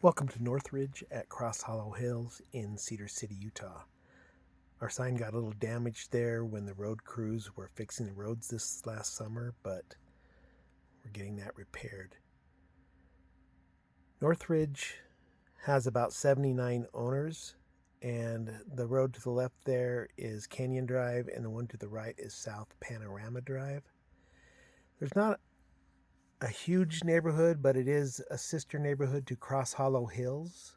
Welcome to Northridge at Cross Hollow Hills in Cedar City, Utah. Our sign got a little damaged there when the road crews were fixing the roads this last summer, but we're getting that repaired. Northridge has about 79 owners, and the road to the left there is Canyon Drive, and the one to the right is South Panorama Drive. There's not a huge neighborhood, but it is a sister neighborhood to Cross Hollow Hills.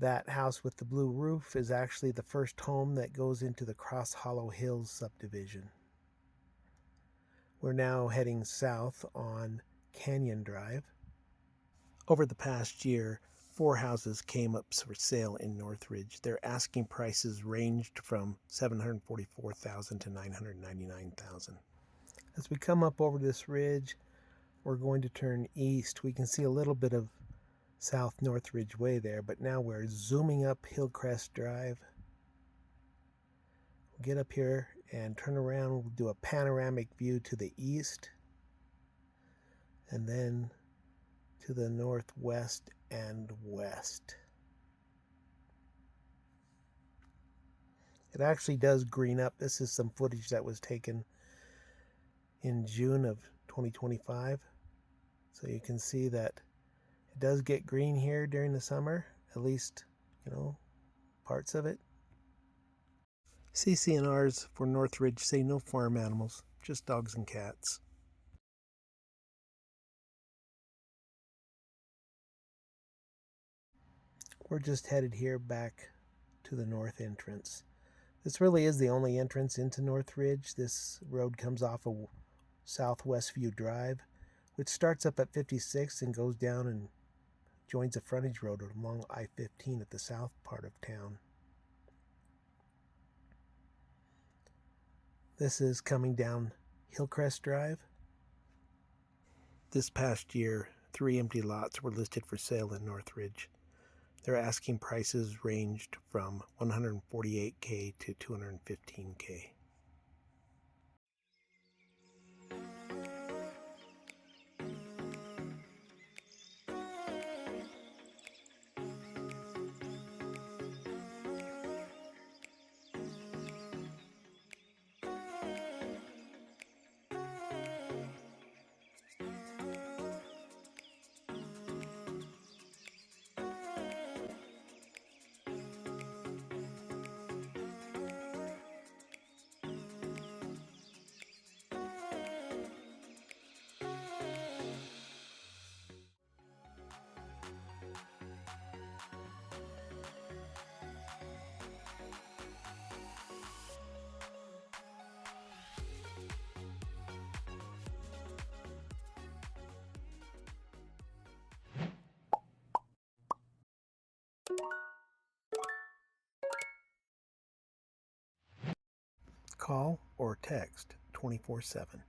That house with the blue roof is actually the first home that goes into the Cross Hollow Hills subdivision. We're now heading south on Canyon Drive. Over the past year, 4 houses came up for sale in Northridge. Their asking prices ranged from $744,000 to $999,000. As we come up over this ridge, we're going to turn east. We can see a little bit of South Northridge Way there, but now we're zooming up Hillcrest Drive. We'll get up here and turn around. We'll do a panoramic view to the east and then to the northwest and west. It actually does green up. This is some footage that was taken in June of 2025. So you can see that it does get green here during the summer, at least, parts of it. CCNRs for Northridge say no farm animals, just dogs and cats. We're just headed here back to the north entrance. This really is the only entrance into Northridge. This road comes off of Southwest View Drive, which starts up at 56 and goes down and joins a frontage road along I-15 at the south part of town. This is coming down Hillcrest Drive. This past year, 3 empty lots were listed for sale in Northridge. Their asking prices ranged from $148,000 to $215,000. Call or text 24/7.